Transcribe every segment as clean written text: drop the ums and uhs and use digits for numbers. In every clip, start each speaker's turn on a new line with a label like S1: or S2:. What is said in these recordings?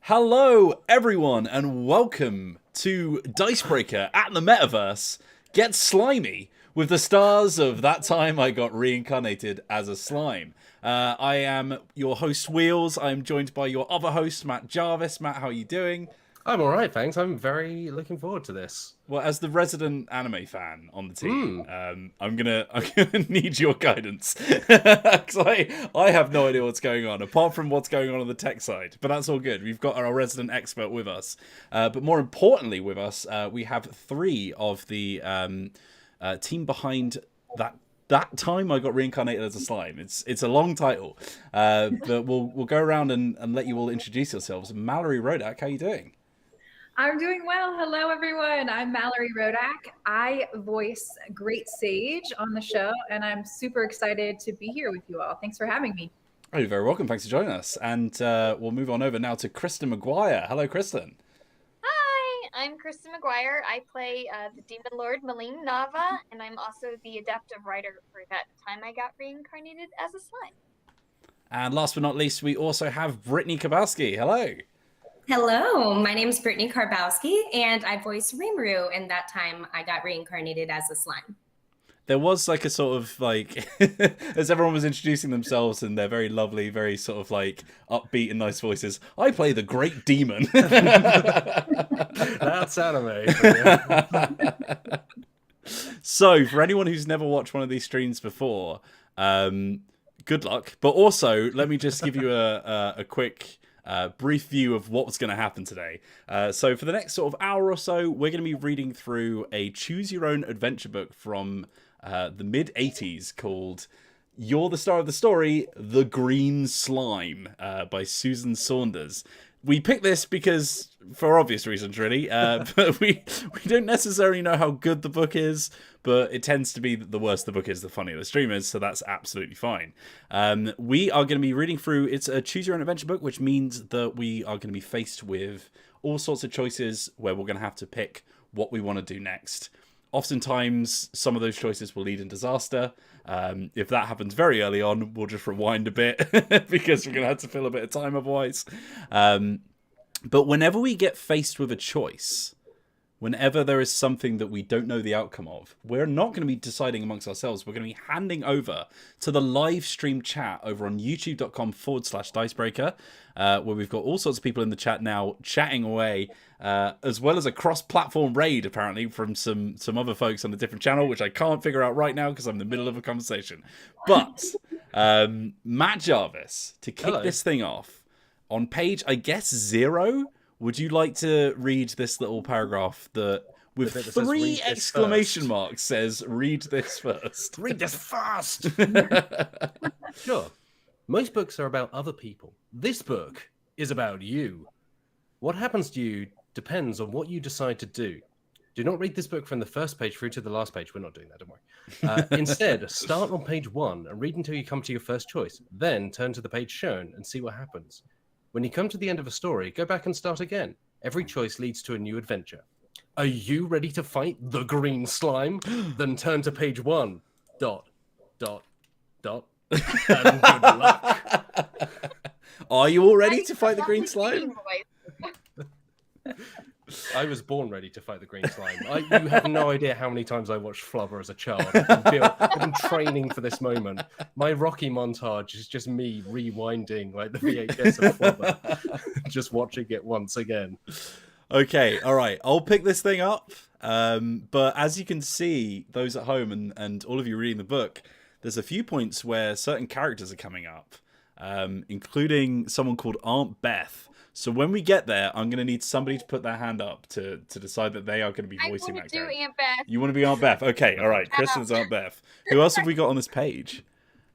S1: Hello, everyone, and welcome to Dicebreaker at the Metaverse. Get slimy with the stars of That Time I Got Reincarnated as a Slime. I am your host, Wheels. I'm joined by your other host, Matt Jarvis. Matt, how are you doing?
S2: I'm all right, thanks. I'm very looking forward to this.
S1: Well, as the resident anime fan on the team, I'm gonna need your guidance because I have no idea what's going on apart from what's going on the tech side. But that's all good. We've got our resident expert with us. But more importantly, with us, we have three of the team behind that time I got reincarnated as a slime. It's a long title, but we'll go around and let you all introduce yourselves. Mallorie, Rodak, how you doing?
S3: I'm doing well. Hello, everyone. I'm Mallorie Rodak. I voice Great Sage on the show, and I'm super excited to be here with you all. Thanks for having me.
S1: Oh, you're very welcome. Thanks for joining us. And we'll move on over now to Kristen McGuire. Hello, Kristen.
S4: Hi, I'm Kristen McGuire. I play the Demon Lord Malene Nava, and I'm also the adaptive writer for That Time I Got Reincarnated as a Slime.
S1: And last but not least, we also have Brittney Karbowski. Hello.
S5: Hello, my name is Brittney Karbowski, and I voiced Rimuru, and That Time I Got Reincarnated as a Slime.
S1: There was like a sort of like, as everyone was introducing themselves and their very lovely, very sort of like upbeat and nice voices, I play the Great Demon.
S2: That's anime.
S1: So, for anyone who's never watched one of these streams before, good luck. But also, let me just give you a quick... brief view of what's going to happen today. So for the next sort of hour or so, we're going to be reading through a choose-your-own adventure book from the mid-80s called You're the Star of the Story, The Green Slime by Susan Saunders. We picked this because, for obvious reasons, really, but we don't necessarily know how good the book is, but it tends to be that the worse the book is, the funnier the stream is, so that's absolutely fine. We are going to be reading through, it's a choose-your-own-adventure book, which means that we are going to be faced with all sorts of choices where we're going to have to pick what we want to do next. Oftentimes, some of those choices will lead in disaster. If that happens very early on, we'll just rewind a bit because we're going to have to fill a bit of time otherwise. But whenever we get faced with a choice, whenever there is something that we don't know the outcome of, we're not going to be deciding amongst ourselves. We're going to be handing over to the live stream chat over on youtube.com/Dicebreaker, where we've got all sorts of people in the chat now chatting away, as well as a cross-platform raid, apparently, from some other folks on a different channel, which I can't figure out right now because I'm in the middle of a conversation. But Matt Jarvis, to kick this thing off, on page, I guess, 0, would you like to read this little paragraph that, with three exclamation marks, says, read this first?
S2: Read this first! Sure. Most books are about other people. This book is about you. What happens to you depends on what you decide to do. Do not read this book from the first page through to the last page. We're not doing that, don't worry. Instead, start on page 1 and read until you come to your first choice. Then turn to the page shown and see what happens. When you come to the end of a story, go back and start again. Every choice leads to a new adventure. Are you ready to fight the green slime? Then turn to page 1. ... And good luck.
S1: Are you all ready to fight the green slime?
S2: I was born ready to fight the green slime. You have no idea how many times I watched Flubber as a child. I've been training for this moment. My Rocky montage is just me rewinding like the VHS of Flubber, just watching it once again.
S1: Okay, all right. I'll pick this thing up. But as you can see, those at home and all of you reading the book, there's a few points where certain characters are coming up, including someone called Aunt Beth. So when we get there, I'm going to need somebody to put their hand up to decide that they are going to be
S4: I'm
S1: voicing
S4: going
S1: that
S4: to do
S1: character.
S4: Aunt Beth.
S1: You want to be Aunt Beth? Okay, all right. Kristen's Aunt Beth. Who else have we got on this page?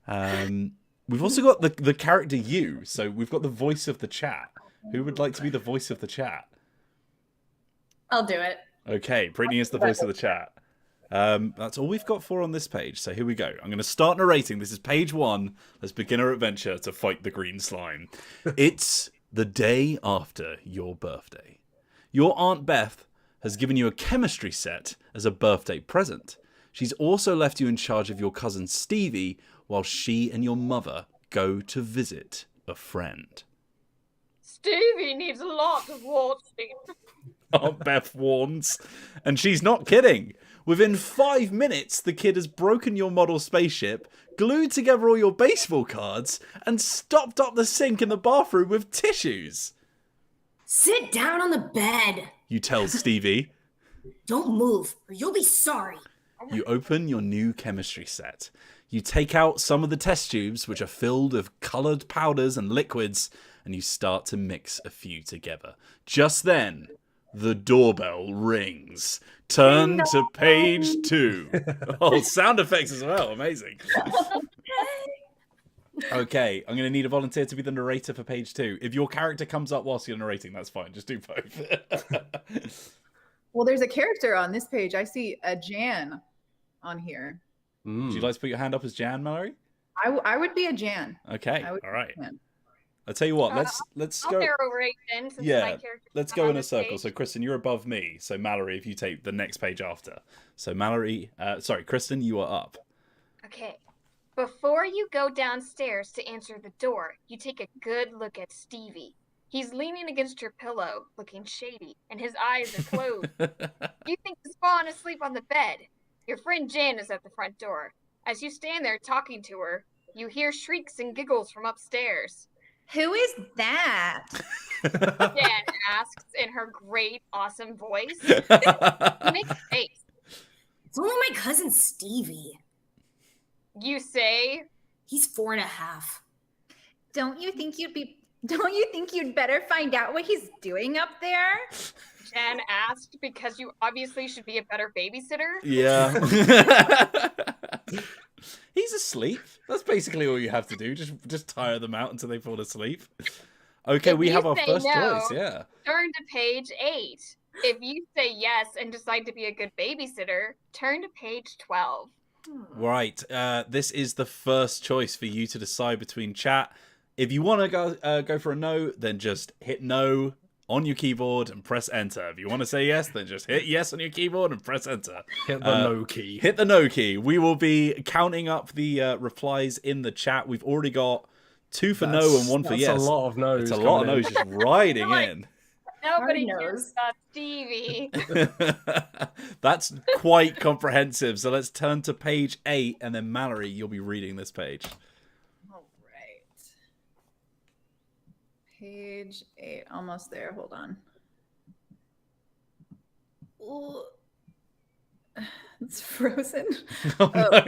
S1: We've also got the character you. So we've got the voice of the chat. Who would like to be the voice of the chat?
S5: I'll do it.
S1: Okay, Brittney is the voice of the chat. That's all we've got for on this page. So here we go. I'm going to start narrating. This is page 1. Let's begin our adventure to fight the green slime. It's the day after your birthday. Your Aunt Beth has given you a chemistry set as a birthday present. She's also left you in charge of your cousin Stevie while she and your mother go to visit a friend.
S4: Stevie needs a lot of watching.
S1: Aunt Beth warns. And she's not kidding. Within 5 minutes, the kid has broken your model spaceship, glued together all your baseball cards, and stopped up the sink in the bathroom with tissues.
S5: Sit down on the bed.
S1: You tell Stevie.
S5: Don't move, or you'll be sorry.
S1: You open your new chemistry set. You take out some of the test tubes, which are filled with coloured powders and liquids, and you start to mix a few together. Just then, the doorbell rings. Turn to page 2. Oh, sound effects as well. Amazing. Okay, I'm going to need a volunteer to be the narrator for page 2. If your character comes up whilst you're narrating, that's fine. Just do both.
S3: Well, there's a character on this page. I see a Jan on here.
S1: Would you like to put your hand up as Jan, Mallorie?
S3: I would be a Jan.
S1: Okay,
S3: I would
S1: all right.
S3: be a Jan.
S1: I'll tell you what, let's
S4: I'll
S1: go.
S4: narrate then, since my
S1: Yeah,
S4: character's
S1: let's
S4: not
S1: go
S4: on
S1: in a
S4: this
S1: circle.
S4: page.
S1: So, Kristen, you're above me. So, Mallorie, if you take the next page after. So, Mallorie, Kristen, you are up.
S4: Okay. Before you go downstairs to answer the door, you take a good look at Stevie. He's leaning against your pillow, looking shady, and his eyes are closed. You think he's fallen asleep on the bed. Your friend Jan is at the front door. As you stand there talking to her, you hear shrieks and giggles from upstairs.
S3: Who is that?
S4: Jan asks in her great, awesome voice. You make a face.
S5: It's only my cousin Stevie.
S4: You say,
S5: He's 4.5.
S3: Don't you think you'd better find out what he's doing up there?
S4: Jan asked, because you obviously should be a better babysitter.
S1: Yeah. He's asleep. That's basically all you have to do. Just tire them out until they fall asleep. Okay,
S4: If
S1: we
S4: you
S1: have our
S4: say
S1: first
S4: no,
S1: choice, yeah.
S4: Turn to page 8. If you say yes and decide to be a good babysitter, turn to page 12.
S1: Right. This is the first choice for you to decide between chat. If you want to go for a no, then just hit no on your keyboard and press enter. If you want to say yes, then just hit yes on your keyboard and press enter.
S2: Hit the no key.
S1: Hit the no key. We will be counting up the replies in the chat. We've already got 2 for no and 1 for yes.
S2: That's a lot of no's.
S1: It's a lot of no's just riding in.
S4: Nobody
S5: Hard
S4: cares
S5: nose.
S4: about Stevie.
S1: That's quite comprehensive. So let's turn to page 8, and then Mallorie, you'll be reading this page.
S3: All right. Page 8, almost there. Hold on. Ooh. It's frozen.
S1: Oh, no.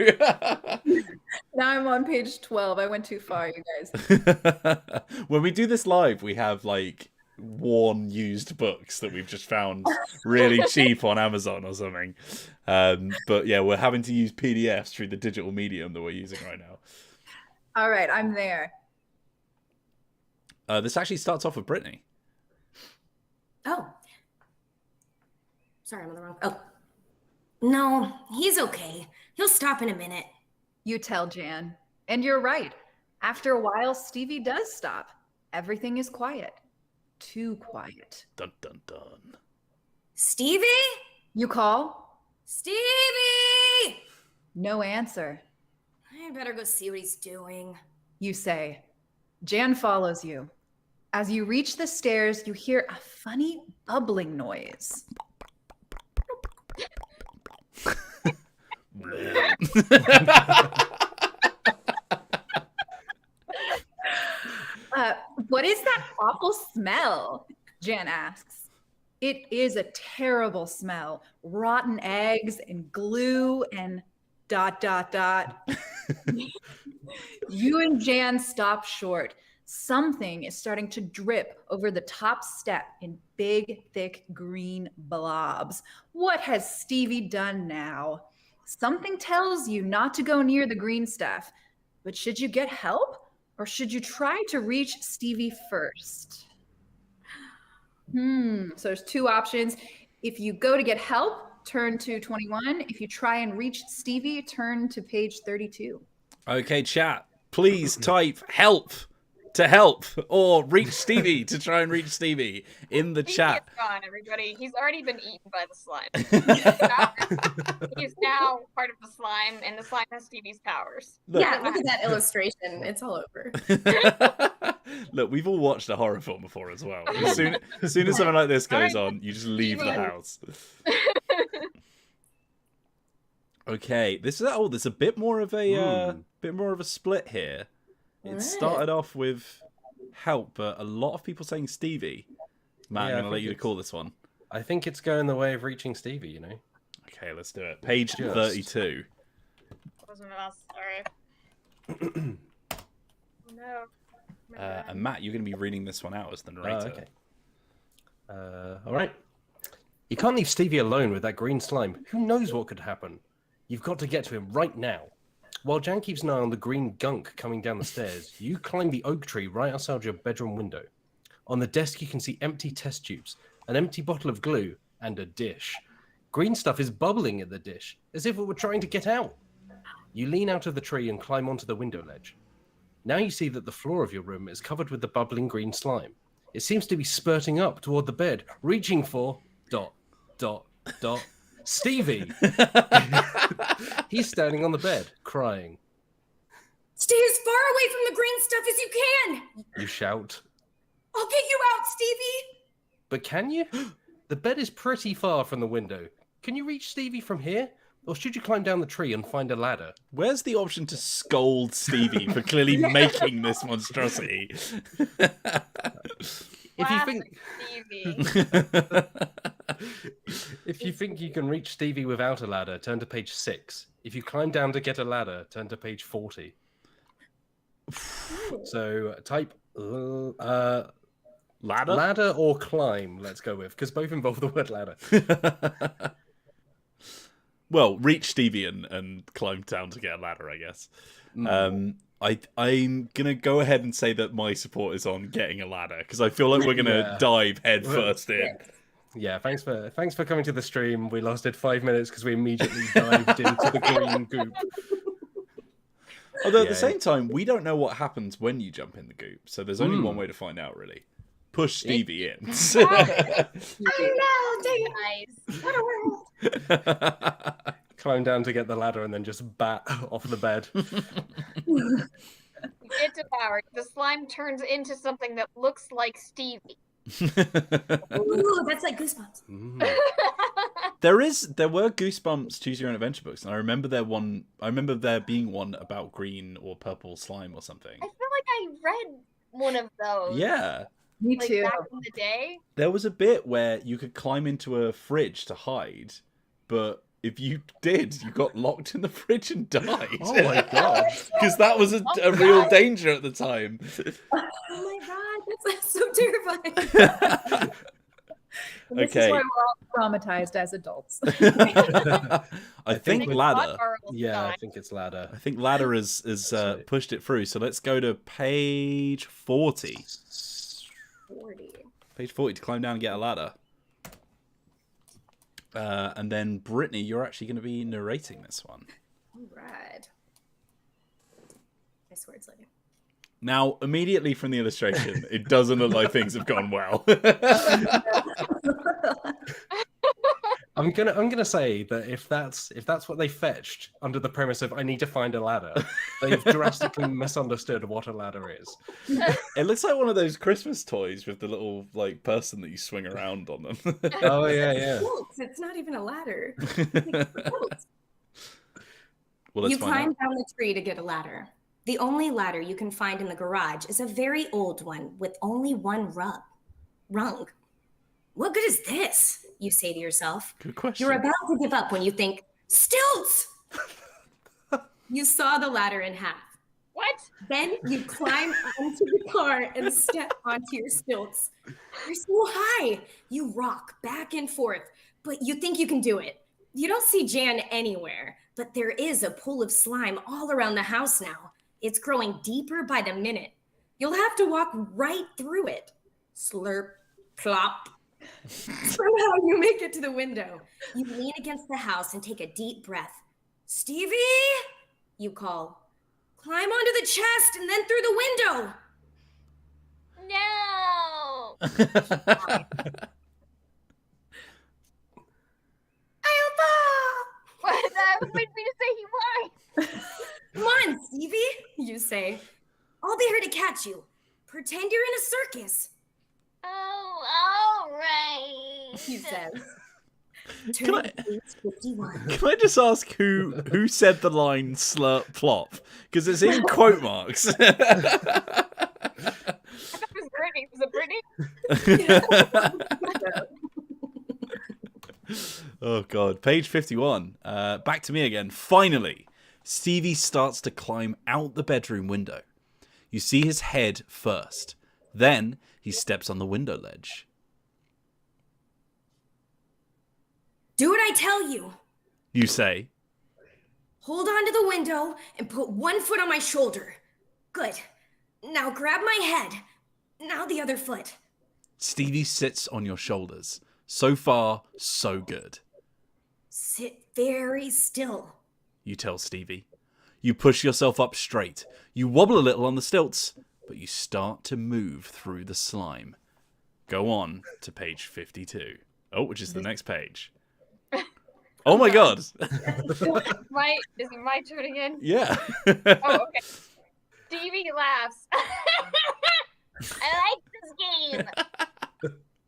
S3: Now I'm on page 12. I went too far, you guys.
S1: When we do this live, we have like worn used books that we've just found really cheap on Amazon or something. But yeah, we're having to use PDFs through the digital medium that we're using right now.
S3: All right, I'm there.
S1: This actually starts off with Brittney.
S5: Oh. Sorry, I'm on the wrong. Oh. No, he's okay. He'll stop in a minute.
S3: You tell Jan. And you're right. After a while, Stevie does stop. Everything is quiet. Too quiet.
S1: Dun dun dun.
S5: Stevie?
S3: You call?
S5: Stevie!
S3: No answer.
S5: I better go see what he's doing.
S3: You say. Jan follows you. As you reach the stairs, you hear a funny bubbling noise. What is that awful smell? Jan asks. It is a terrible smell. Rotten eggs and glue and ... You and Jan stop short. something is starting to drip over the top step in big, thick green blobs. What has Stevie done now? Something tells you not to go near the green stuff, but should you get help or should you try to reach Stevie first? So there's two options. If you go to get help, turn to 21. If you try and reach Stevie, turn to page 32.
S1: Okay, chat. Please type help to help or reach Stevie to try and reach Stevie in the chat.
S4: He's gone, everybody. He's already been eaten by the slime. He's now part of the slime, and the slime has Stevie's powers.
S5: Yeah, look at that illustration. It's all over.
S1: Look, we've all watched a horror film before as well. As soon as something like this goes on, you just leave the house. Okay, there's a bit more of a split here. It started off with help, but a lot of people saying Stevie. Matt, I'm going to let you call this one.
S2: I think it's going the way of reaching Stevie, you know?
S1: Okay, let's do it. Page 32.
S4: Wasn't us, sorry. No.
S1: And Matt, you're going to be reading this one out as the narrator.
S2: Okay. All right. You can't leave Stevie alone with that green slime. Who knows what could happen? You've got to get to him right now. While Jan keeps an eye on the green gunk coming down the stairs, you climb the oak tree right outside your bedroom window. On the desk, you can see empty test tubes, an empty bottle of glue, and a dish. Green stuff is bubbling in the dish, as if it were trying to get out. You lean out of the tree and climb onto the window ledge. Now you see that the floor of your room is covered with the bubbling green slime. It seems to be spurting up toward the bed, reaching for... ... Stevie! He's standing on the bed, crying.
S5: Stay as far away from the green stuff as you can!
S2: You shout.
S5: I'll get you out, Stevie!
S2: But can you? The bed is pretty far from the window. Can you reach Stevie from here? Or should you climb down the tree and find a ladder?
S1: Where's the option to scold Stevie for clearly making this monstrosity?
S2: If you think...
S4: Stevie.
S2: If you think you can reach Stevie without a ladder, turn to page 6. If you climb down to get a ladder, turn to page 40. So type ladder or climb, let's go with, because both involve the word ladder.
S1: Well, reach Stevie and climb down to get a ladder, I guess. I'm going to go ahead and say that my support is on getting a ladder, because I feel like we're going to dive head first in.
S2: Yeah, thanks for coming to the stream. We lasted 5 minutes because we immediately dived into the green goop.
S1: Although at the same time, we don't know what happens when you jump in the goop, so there's only one way to find out, really. Push Stevie in.
S5: I know, what a world!
S2: Climb down to get the ladder and then just bat off the bed.
S4: You get devoured. The slime turns into something that looks like Stevie.
S5: Ooh, that's like Goosebumps.
S1: There were Goosebumps Choose Your Own Adventure books, and I remember there being one about green or purple slime or something.
S4: I feel like I read one of those.
S1: Yeah.
S3: Me
S4: like
S3: too.
S4: back in the day.
S1: There was a bit where you could climb into a fridge to hide, but if you did, you got locked in the fridge and died.
S2: Oh my god.
S1: Because that was a real danger at the time.
S5: Oh my god, that's so terrifying.
S3: This is why we're all traumatized as adults.
S1: I think ladder.
S2: Yeah, I think it's ladder.
S1: I think ladder is pushed it through. So let's go to page 40.
S5: 40.
S1: Page 40 to climb down and get a ladder. And then Brittney, you're actually going to be narrating this one.
S5: All right. I swear it's later.
S1: Now, immediately from the illustration, it doesn't look like things have gone well.
S2: I'm gonna say that if that's what they fetched under the premise of I need to find a ladder, they've drastically misunderstood what a ladder is.
S1: It looks like one of those Christmas toys with the little person that you swing around on them.
S2: Oh yeah.
S5: It's not even a ladder.
S1: Well,
S5: You climb down the tree to get a ladder. The only ladder you can find in the garage is a very old one with only one rung. What good is this? You say to yourself.
S1: Good question.
S5: You're about to give up when you think, stilts! You saw the ladder in half.
S4: What?
S5: Then you climb onto the car and step onto your stilts. You're so high. You rock back and forth, but you think you can do it. You don't see Jan anywhere, but there is a pool of slime all around the house now. It's growing deeper by the minute. You'll have to walk right through it. Slurp, plop. Somehow you make it to the window. You lean against the house and take a deep breath. Stevie, you call. Climb onto the chest and then through the window.
S4: No.
S5: I'll fall.
S4: What? I was waiting for you to say he won.
S5: Come on, Stevie, you say. I'll be here to catch you. Pretend you're in a circus,
S4: Oh, all right.
S5: he says.
S1: Can
S5: Turn
S1: I-
S5: to page 51.
S1: Can I just ask who said the line slurp plop? Because it's in quote marks.
S4: I thought it was Brittney. Was it Brittney?
S1: Oh god, page 51. Back to me again. Finally, Stevie starts to climb out the bedroom window. You see his head first. Then he steps on the window ledge.
S5: Do what I tell you.
S1: You say,
S5: Hold on to the window and put one foot on my shoulder. Good. Now grab my head. Now the other foot.
S1: Stevie sits on your shoulders. So far, so good.
S5: Sit very still.
S1: You tell Stevie. You push yourself up straight. You wobble a little on the stilts, but you start to move through the slime. Go on to page 52. Oh, which is the next page. Oh my god.
S4: Is it my turn again?
S1: Yeah.
S4: Oh, okay. Stevie laughs. I like this game.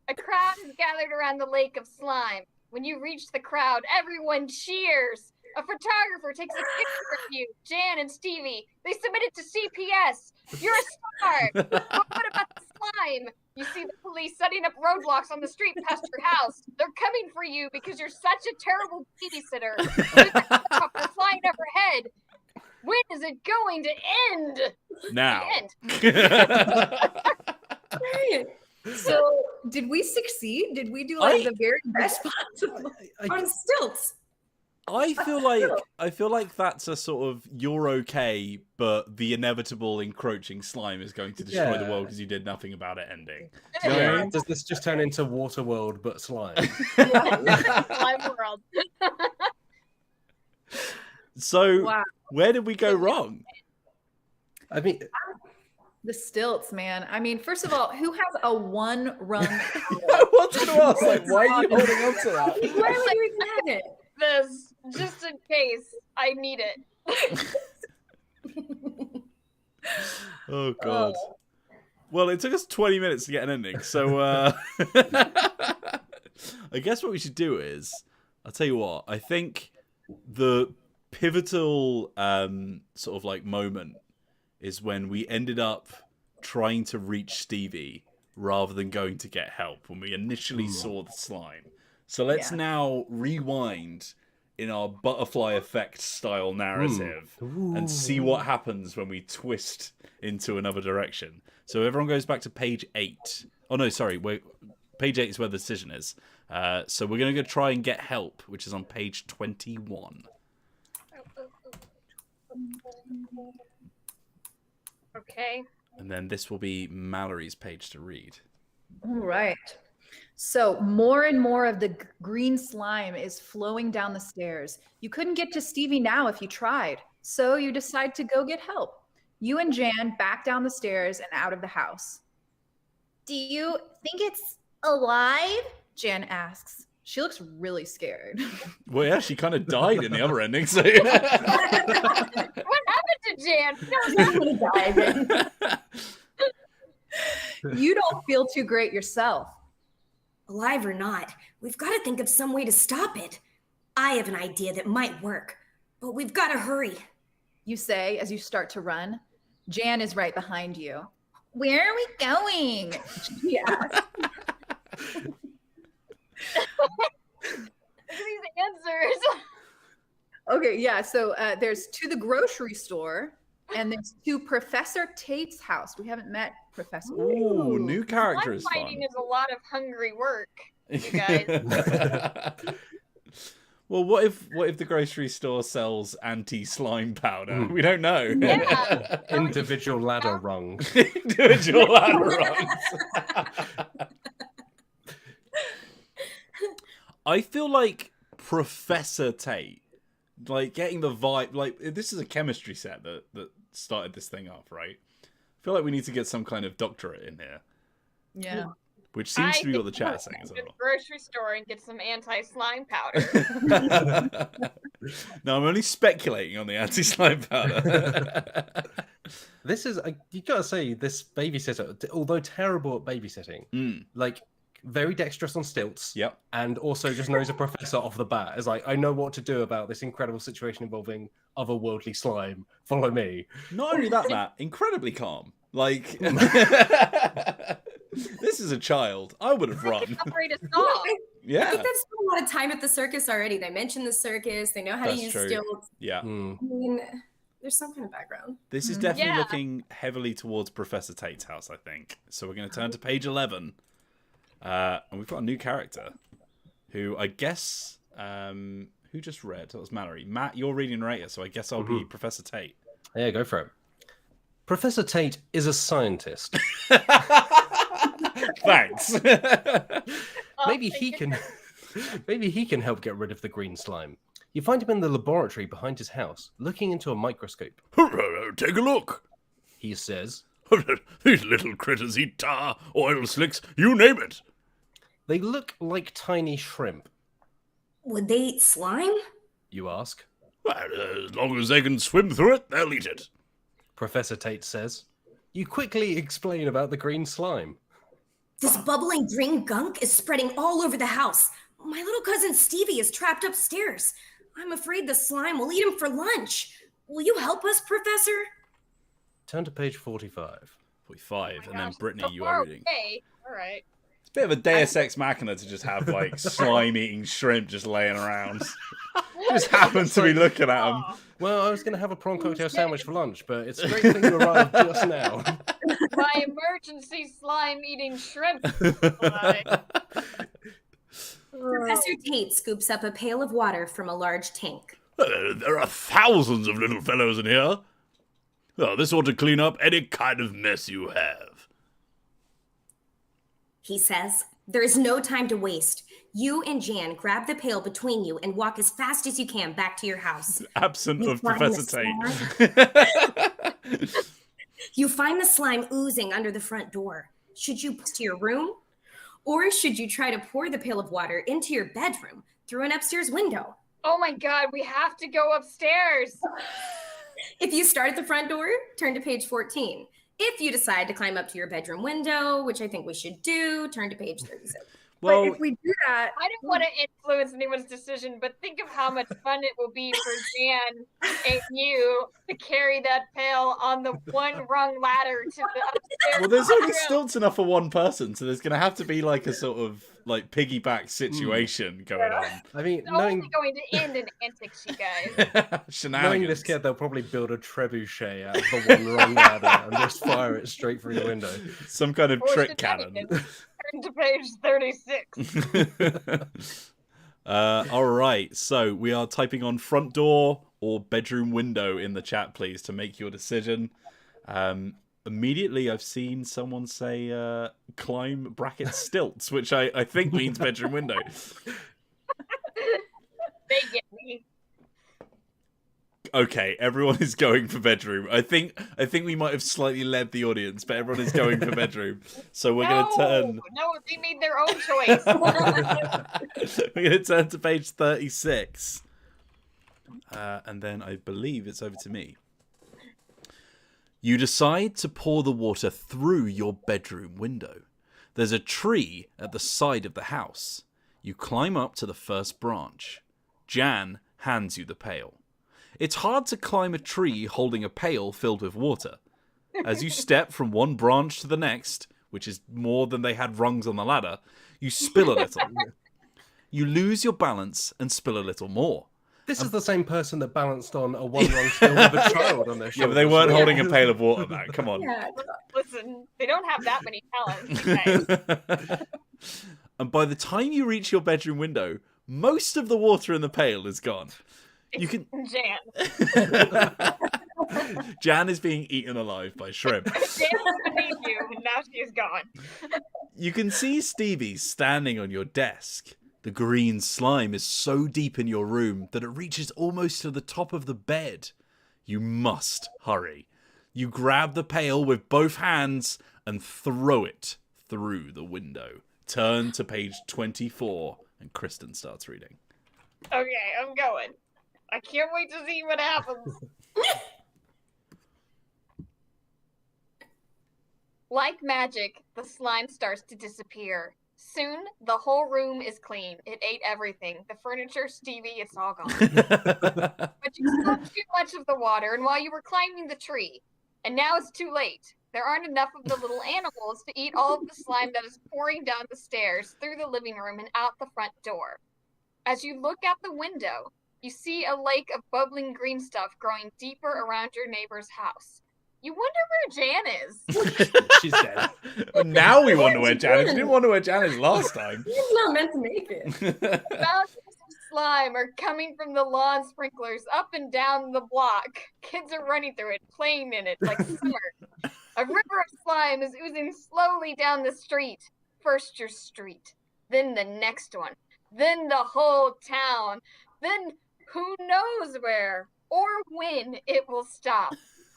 S4: A crowd is gathered around the lake of slime. When you reach the crowd, everyone cheers. A photographer takes a picture of you, Jan and Stevie. They submit it to CPS. You're a star. But what about the slime? You see the police setting up roadblocks on the street past your house. They're coming for you because you're such a terrible babysitter. There's a helicopter flying overhead. When is it going to end?
S1: Now.
S4: The end.
S3: So, did we succeed? Did we do like the very best possible
S5: On stilts.
S1: I feel like that's a sort of you're okay, but the inevitable encroaching slime is going to destroy the world because you did nothing about it ending.
S2: Do you know what I
S1: Yeah.
S2: mean? Does this just turn into Waterworld but slime?
S4: Slime world.
S1: So,
S3: Wow.
S1: where did we go wrong?
S2: I mean,
S3: The stilts, man. I mean, first of all, who has a one-run?
S1: I wanted to ask, like, why are you holding on to that?
S5: Why would you even have it?
S4: This, just in case I need it.
S1: Oh god. Well, it took us 20 minutes to get an ending, so I guess what we should do is, I'll tell you what, I think the pivotal sort of like moment is when we ended up trying to reach Stevie rather than going to get help when we initially saw the slime. So let's now rewind in our butterfly effect style narrative and see what happens when we twist into another direction. So everyone goes back to page 8. Oh no, sorry, page 8 is where the decision is. So we're going to go try and get help, which is on page 21.
S4: Okay.
S1: And then this will be Mallorie's page to read.
S3: All right. So more and more of the green slime is flowing down the stairs. You couldn't get to Stevie now if you tried. So you decide to go get help. You and Jan back down the stairs and out of the house. Do you think it's alive? Jan asks. She looks really scared.
S1: Well, yeah, she kind of died in the other ending. So.
S4: What happened to Jan?
S3: You don't feel too great yourself.
S5: Alive or not, we've got to think of some way to stop it. I have an idea that might work, but we've got to hurry.
S3: You say as you start to run. Jan is right behind you. Where are we going? She asks.
S4: These answers.
S3: Okay, yeah. So there's to the grocery store, And there's to Professor Tate's house. We haven't met Professor.
S1: Ooh, new character is
S4: Slime
S1: fun.
S4: fighting is a lot of hungry work, you guys.
S1: Well, what if the grocery store sells anti-slime powder? We don't know.
S4: Yeah.
S2: Individual ladder rungs.
S1: Individual ladder rungs. I feel like Professor Tate, like getting the vibe, like this is a chemistry set that started this thing off, right? I feel like we need to get some kind of doctorate in here.
S3: Yeah.
S1: Which seems to be what the chat is saying as
S4: Go to
S1: well.
S4: the grocery store and get some anti-slime powder.
S1: No, I'm only speculating on the anti-slime powder.
S2: This is, you gotta say, this babysitter, although terrible at babysitting, like very dexterous on stilts.
S1: Yep.
S2: And also just knows a professor off the bat. It's like, I know what to do about this incredible situation involving otherworldly slime. Follow me.
S1: Not only that, Matt, incredibly calm. Like, this is a child. I would have run.
S4: Afraid to stop.
S1: Yeah.
S5: I think they've spent a lot of time at the circus already. They mentioned the circus. They know how
S1: That's
S5: to use
S1: true.
S5: stilts.
S1: Yeah.
S5: I mean, there's some kind of background.
S1: This is definitely
S4: Yeah.
S1: looking heavily towards Professor Tate's house, I think. So we're going to turn to page 11. And we've got a new character who I guess... who just read? That was Mallorie. Matt, you're reading narrator, so I guess I'll be Professor Tate.
S2: Yeah, go for it. Professor Tate is a scientist.
S1: Thanks.
S2: Maybe he can help get rid of the green slime. You find him in the laboratory behind his house, looking into a microscope.
S6: Take a look.
S2: He says,
S6: These little critters eat tar, oil slicks, you name it.
S2: they look like tiny shrimp.
S5: Would they eat slime?
S2: You ask.
S6: Well, as long as they can swim through it, they'll eat it.
S2: Professor Tate says. You quickly explain about the green slime.
S5: This bubbling green gunk is spreading all over the house. My little cousin Stevie is trapped upstairs. I'm afraid the slime will eat him for lunch. Will you help us, Professor?
S2: Turn to page 45.
S1: 45, and then
S4: Gosh,
S1: Brittney,
S4: so
S1: you
S4: far
S1: are reading.
S4: away. All right.
S1: It's a bit of a Deus Ex Machina to just have, like, slime-eating shrimp just laying around. Just happen to be looking at them.
S2: Well, I was going to have a prawn cocktail sandwich for lunch, but it's a great thing you arrived just now.
S4: My emergency slime-eating shrimp. supply.
S5: Professor Tate scoops up a pail of water from a large tank.
S6: There are thousands of little fellows in here. Oh, this ought to clean up any kind of mess you have.
S5: He says, there is no time to waste. You and Jan grab the pail between you and walk as fast as you can back to your house.
S1: Absent
S5: You
S1: of
S5: find
S1: Professor
S5: the
S1: Tate.
S5: You find the slime oozing under the front door. Should you push to your room? Or should you try to pour the pail of water into your bedroom through an upstairs window?
S4: Oh my god, we have to go upstairs.
S5: If you start at the front door, turn to page 14. If you decide to climb up to your bedroom window, which I think we should do, turn to page 36.
S1: Well,
S3: But if we do that,
S4: I don't want to influence anyone's decision, but think of how much fun it will be for Jan and you to carry that pail on the one rung ladder to the upstairs.
S1: well, there's only
S4: room.
S1: stilts enough for one person, so there's going to have to be like a sort of like piggyback situation going on.
S2: I mean,
S4: It's only going to end in antics, you guys.
S2: knowing
S1: Shenanigans.
S2: this kid, they'll probably build a trebuchet out of the one wrong ladder and just fire it straight through the window.
S1: Some kind of
S4: Or
S1: trick cannon.
S4: shenanigans. Turn to page 36.
S1: All right, so we are typing on front door or bedroom window in the chat, please, to make your decision. Immediately, I've seen someone say climb bracket stilts, which I think means bedroom window.
S4: They get me.
S1: Okay, everyone is going for bedroom. I think we might have slightly led the audience, but everyone is going for bedroom. So we're going to turn.
S4: No, they made their own choice.
S1: We're going to turn to page 36. And then I believe it's over to me. You decide to pour the water through your bedroom window. There's a tree at the side of the house. You climb up to the first branch. Jan hands you the pail. It's hard to climb a tree holding a pail filled with water. As you step from one branch to the next, which is more than they had rungs on the ladder, you spill a little. You lose your balance and spill a little more.
S2: This is the same person that balanced on a one-rung still with a child on their shoulders.
S1: Yeah, but they weren't holding a pail of water, man. Come on.
S5: Yeah.
S4: Listen, they don't have that many talents. Okay.
S1: And by the time you reach your bedroom window, most of the water in the pail is gone. You can.
S4: Jan.
S1: Jan is being eaten alive by shrimp.
S4: Jan's beneath you, and now she is gone.
S1: You can see Stevie standing on your desk. The green slime is so deep in your room that it reaches almost to the top of the bed. You must hurry. You grab the pail with both hands and throw it through the window. Turn to page 24, and Kristen starts reading.
S4: Okay, I'm going. I can't wait to see what happens. Like magic, the slime starts to disappear. Soon, the whole room is clean. It ate everything. The furniture, Stevie, it's all gone. But you spilled too much of the water, and while you were climbing the tree, and now it's too late. There aren't enough of the little animals to eat all of the slime that is pouring down the stairs, through the living room, and out the front door. As you look out the window, you see a lake of bubbling green stuff growing deeper around your neighbor's house. You wonder where Jan is.
S2: She's dead.
S1: Now we wonder where Jan is. We didn't wonder where Jan is last time.
S5: He's not meant to make it.
S4: Fountains of slime are coming from the lawn sprinklers up and down the block. Kids are running through it, playing in it like summer. A river of slime is oozing slowly down the street. First your street, then the next one, then the whole town, then who knows where or when it will stop.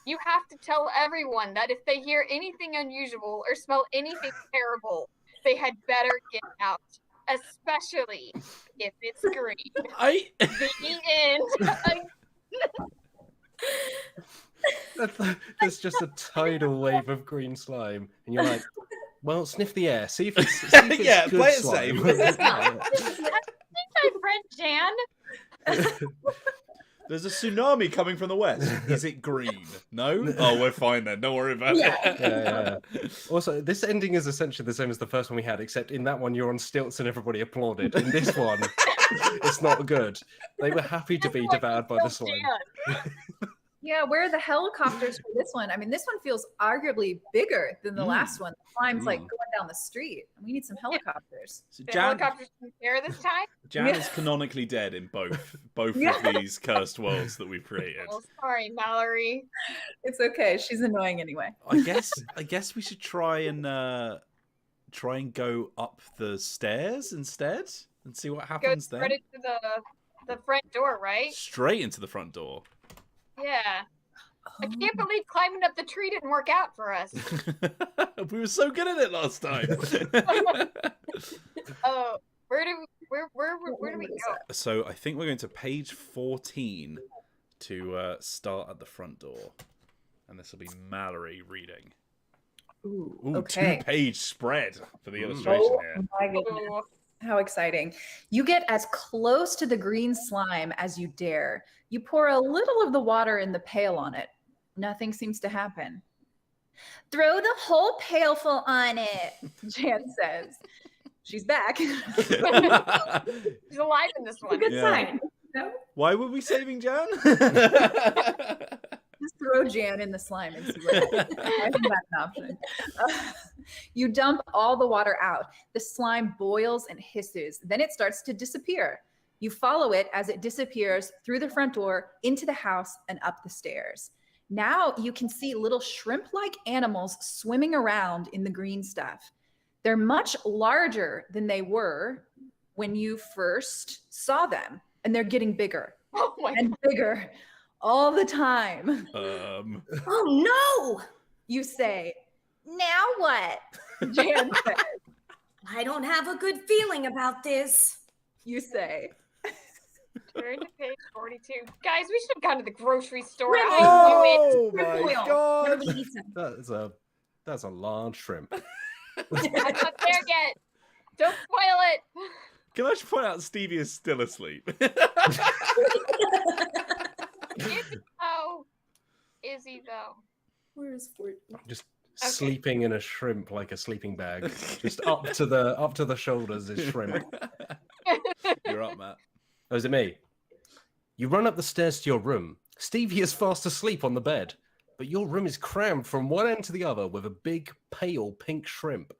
S4: You have to tell everyone that if they hear anything unusual or smell anything terrible, they had better get out, especially if it's green. The end.
S2: There's just a tidal wave of green slime, and you're like, well, sniff the air, see if it's
S1: Yeah,
S2: good
S1: play it
S2: slime.
S1: safe.
S4: My friend Jan.
S1: There's a tsunami coming from the west. Is it green? No? Oh, we're fine then. Don't worry about it.
S2: Yeah. Also, this ending is essentially the same as the first one we had, except in that one you're on stilts and everybody applauded. In this one, it's not good. They were happy to be devoured by the slime.
S3: Yeah, where are the helicopters for this one? I mean, this one feels arguably bigger than the last one. The slime's like going down the street. We need some helicopters.
S1: So
S4: The
S1: Jan,
S4: helicopters in the air this time?
S1: Jan is canonically dead in both of these cursed worlds that we've created.
S4: Oh, sorry, Mallory.
S3: It's okay. She's annoying anyway.
S1: I guess we should try and go up the stairs instead and see what
S4: Go
S1: happens there.
S4: straight into the front door, right?
S1: Straight into the front door.
S4: Yeah. I can't believe climbing up the tree didn't work out for us.
S1: We were so good at it last time.
S4: Oh, where do we go?
S1: So I think we're going to page 14 to start at the front door, and this will be Mallory reading.
S3: Ooh,
S1: Ooh,
S3: okay.
S1: 2-page spread for the illustration here.
S3: My goodness. How exciting. You get as close to the green slime as you dare. You pour a little of the water in the pail on it. Nothing seems to happen. Throw the whole pailful on it, Jan says. She's back.
S4: She's alive in this one.
S5: Good
S1: Yeah.
S5: sign. No?
S1: Why were we saving Jan?
S3: Just throw Jan in the slime and see what happens. I think that's an option. You dump all the water out. The slime boils and hisses. Then it starts to disappear. You follow it as it disappears through the front door, into the house, and up the stairs. Now you can see little shrimp-like animals swimming around in the green stuff. They're much larger than they were when you first saw them, and they're getting bigger
S4: Oh my
S3: and bigger all the time.
S5: Oh no!
S3: You say, now what? Jan says.
S5: I don't have a good feeling about this.
S3: You say.
S4: Turn to page 42. Guys, we should have gone to the grocery store.
S5: Really?
S1: Oh my
S5: Oil.
S1: god!
S5: Everybody eats them.
S2: That's a large shrimp.
S4: I'm not there yet. Don't spoil it.
S1: Can I just point out Stevie is still asleep?
S4: Oh, is he though?
S5: Where is Fort?
S2: Just sleeping in a shrimp like a sleeping bag. Just up to the shoulders is shrimp.
S1: You're up, Matt.
S2: Oh, is it me? You run up the stairs to your room. Stevie is fast asleep on the bed, but your room is crammed from one end to the other with a big, pale pink shrimp.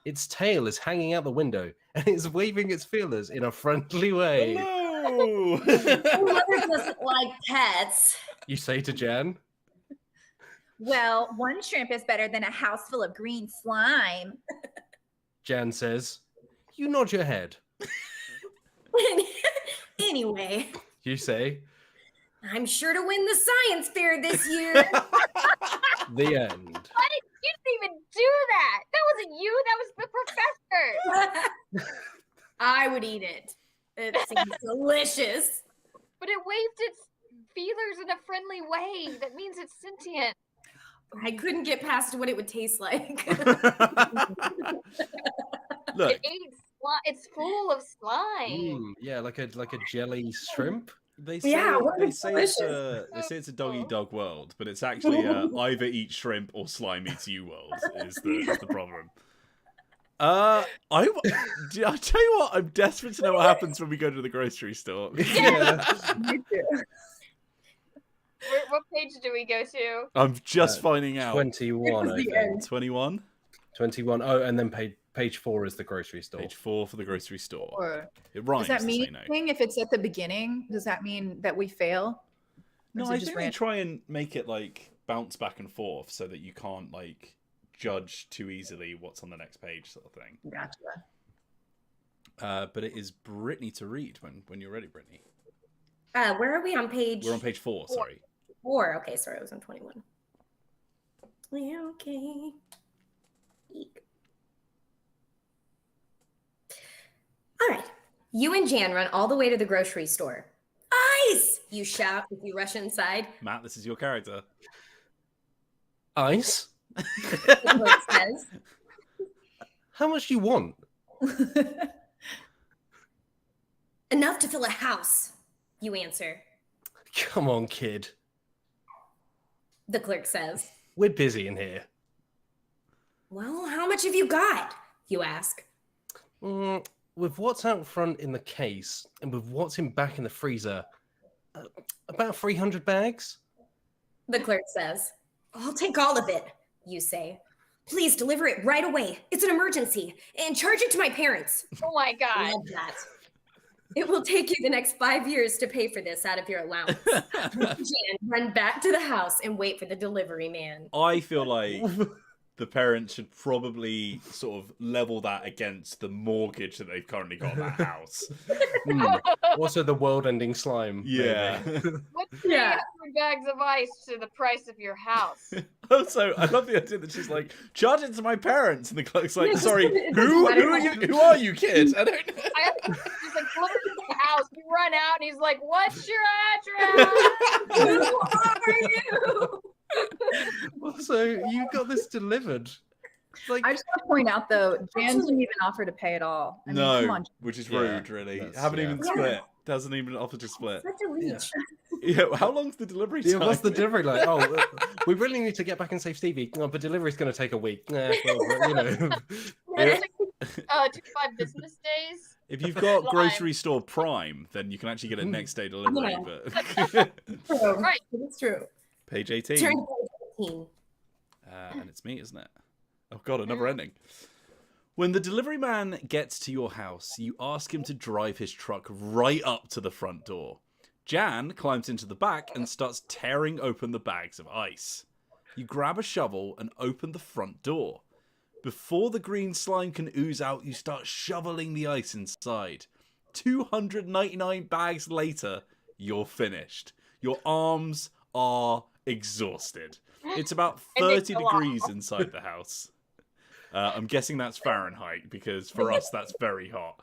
S2: Its tail is hanging out the window, and it's waving its feelers in a friendly way.
S1: Hello!
S5: My mother doesn't like pets.
S2: You say to Jan.
S3: Well, one shrimp is better than a house full of green slime.
S2: Jan says. You nod your head.
S5: Anyway,
S2: You say.
S5: I'm sure to win the science fair this year.
S2: The end.
S4: What? You didn't even do that. That wasn't you. That was the professor.
S5: I would eat it. It seems delicious.
S4: But it waved its feelers in a friendly way. That means it's sentient.
S5: I couldn't get past what it would taste like.
S1: Look,
S4: It ate it's full of slime.
S2: Yeah, like a jelly shrimp.
S1: they say,
S5: Yeah, what
S1: they
S5: is
S1: say it's a dog eat dog world, but it's actually either eat shrimp or slime eats you world is the problem. I'll tell you what, I'm desperate to know what happens when we go to the grocery store.
S2: Yeah.
S4: What page do we go to?
S1: I'm just finding out.
S2: 21, I think.
S1: 21?
S2: 21. Oh, and then page 4 is the grocery store.
S1: Page 4 for the grocery store.
S3: Or
S1: It rhymes
S3: does that
S1: to
S3: mean
S1: say no.
S3: anything if it's at the beginning? Does that mean that we fail?
S1: No,
S3: Or is it
S1: I
S3: just
S1: think they
S3: random?
S1: try and make it like bounce back and forth so that you can't like judge too easily what's on the next page, sort of thing.
S3: Gotcha.
S1: But it is Brittney to read when you're ready, Brittney.
S5: Where are we on page?
S1: We're on page 4. Sorry.
S5: 4. Okay, sorry, I was on 21. Yeah, okay. Eek. All right. You and Jan run all the way to the grocery store. Ice! You shout as you rush inside.
S1: Matt, this is your character.
S2: Ice?
S5: The clerk says.
S2: How much do you want?
S5: Enough to fill a house, you answer.
S2: Come on, kid.
S5: The clerk says.
S2: We're busy in here.
S5: Well, how much have you got? You ask.
S2: With what's out front in the case and with what's in back in the freezer, about 300 bags?
S5: The clerk says. I'll take all of it, you say. Please deliver it right away. It's an emergency. And charge it to my parents.
S4: Oh my god.
S5: Love that. It will take you the next 5 years to pay for this out of your allowance. Jan, run back to the house and wait for the delivery man.
S1: I feel like the parents should probably sort of level that against the mortgage that they've currently got on that house.
S2: Also, the world-ending slime.
S1: Yeah.
S4: What's 300 bags of ice to the price of your house?
S1: Also, I love the idea that she's like, charge it to my parents, and the clerk's like,
S5: Yeah,
S1: sorry,
S5: it
S1: who
S5: doesn't
S1: are
S5: matter.
S1: you? Who are you, kid? I don't know.
S4: He's like, look at the house. You run out, and he's like, "What's your address?"
S5: Who are you?
S2: Also, you got this delivered. Like,
S3: I just want to point out though, Jan didn't even offer to pay at all. I mean, come
S1: No,
S3: on.
S1: which is
S2: Yeah,
S1: rude, really.
S2: that's-
S1: Haven't
S2: yeah.
S1: even
S5: Yeah.
S1: split. Doesn't even offer to split.
S5: Such a leech.
S1: Yeah, how long's the delivery time?
S2: yeah, what's the delivery like? Oh, we really need to get back and save Stevie. Oh, but delivery's going to take a week. Well, you know.
S1: Yeah.
S4: 25 business days.
S1: If you've got
S4: Slime.
S1: grocery store Prime, then you can actually get a next day delivery.
S5: Yeah.
S1: But
S5: True.
S4: Right.
S5: It's true.
S1: page 18.
S5: Turn to page 18.
S1: And it's me, isn't it? Oh god, another ending. When the delivery man gets to your house, you ask him to drive his truck right up to the front door. Jan climbs into the back and starts tearing open the bags of ice. You grab a shovel and open the front door. Before the green slime can ooze out, you start shoveling the ice inside. 299 bags later, you're finished. Your arms are exhausted. It's about
S4: And they
S1: 30
S4: fell off.
S1: degrees inside the house. I'm guessing that's Fahrenheit because for us that's very hot.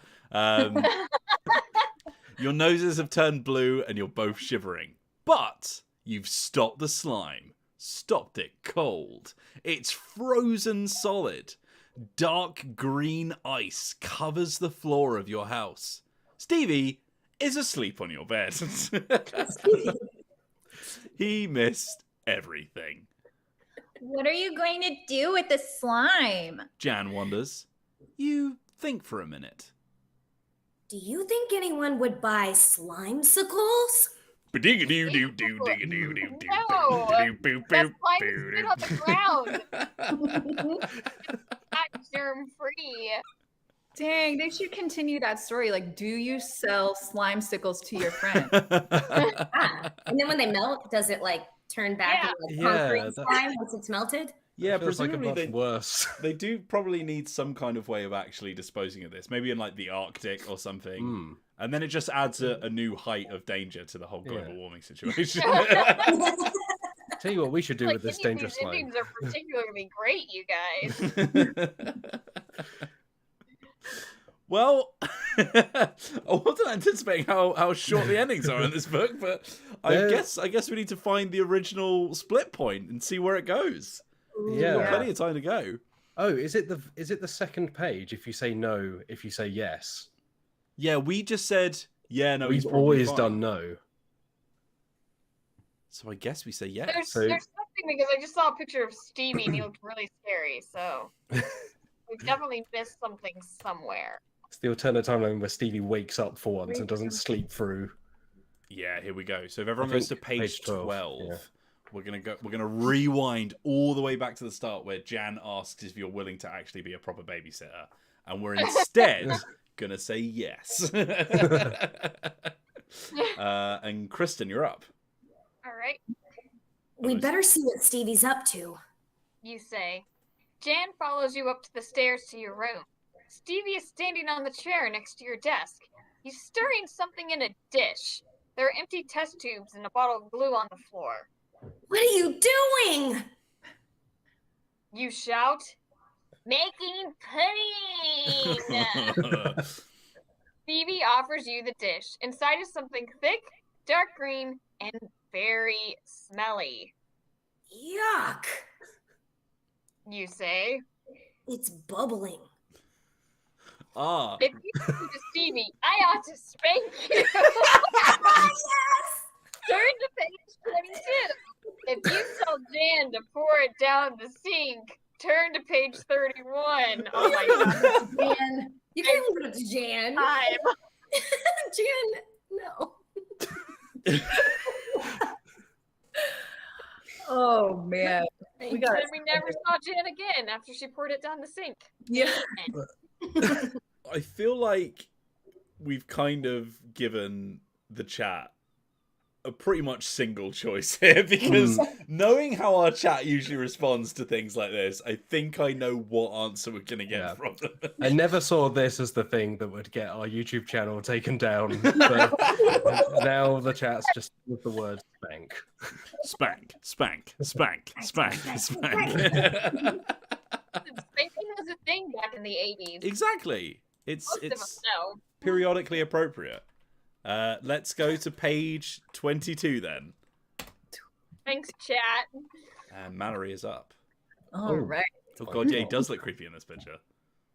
S1: Your noses have turned blue and you're both shivering. But you've stopped the slime. Stopped it cold. It's frozen solid. Dark green ice covers the floor of your house. Stevie is asleep on your bed. He missed everything.
S3: What are you going to do with the slime?
S1: Jan wonders. You think for a minute.
S5: Do you think anyone would buy slimesicles?
S4: That's why we sit on the ground. Not germ-free.
S3: Dang, they should continue that story. Like, do you sell slime sickles to your friend?
S5: Ah, and then when they melt, does it like turn back into like concrete slime once it's melted?
S1: Yeah,
S2: Feels like a
S1: presumably
S2: much worse.
S1: they do probably need some kind of way of actually disposing of this. Maybe in like the Arctic or something. And then it just adds a new height of danger to the whole global warming situation.
S2: Tell you what we should do with this dangerous
S4: These
S2: slime.
S4: endings are particularly great, you guys.
S1: Well, I wasn't anticipating how short the endings are in this book, but I guess we need to find the original split point and see where it goes.
S2: Yeah.
S1: Plenty of time to go.
S2: Oh, is it the second page? If you say no, if you say yes.
S1: Yeah, we just said no.
S2: We've
S1: he's probably
S2: always
S1: fine.
S2: done no.
S1: So I guess we say yes.
S4: There's something because I just saw a picture of Stevie and he looked really scary. So we've definitely missed something somewhere.
S2: It's the alternate timeline where Stevie wakes up for once and doesn't sleep through.
S1: Yeah, here we go. So if everyone goes to page 12,
S2: yeah.
S1: we're gonna rewind all the way back to the start where Jan asks if you're willing to actually be a proper babysitter, and we're instead gonna say yes. And Kristen, you're up.
S4: All right,
S5: We'd better see what Stevie's up to.
S4: you say. Jan follows you up to the stairs to your room. Stevie is standing on the chair next to your desk. He's stirring something in a dish. There are empty test tubes and a bottle of glue on the floor.
S5: What are you doing?
S4: You shout, "Making pudding!" Stevie offers you the dish. Inside is something thick, dark green, and very smelly.
S5: Yuck.
S4: You say.
S5: It's bubbling.
S1: Ah.
S4: If you do to Stevie, I ought to spank you. Turn to page 22. If you tell Jan to pour it down the sink, turn to page 31. Oh my god.
S5: Jan. You can't leave it up to Jan. Jan, no.
S3: Oh man, we got.
S4: And we never saw Jan again after she poured it down the sink.
S3: Yeah.
S1: I feel like we've kind of given the chat a pretty much single choice here, because knowing how our chat usually responds to things like this, I think I know what answer we're going to get from them.
S2: I never saw this as the thing that would get our YouTube channel taken down, but now the chat's just with the word spank.
S1: Spank, spank, spank, spank, spank.
S4: Spanking was a thing back in the 80s.
S1: Exactly.
S4: Most of us know.
S1: Periodically appropriate. Let's go to page 22 then.
S4: Thanks, chat.
S1: And Mallorie is up.
S3: All right.
S1: Oh god, yeah, he does look creepy in this picture.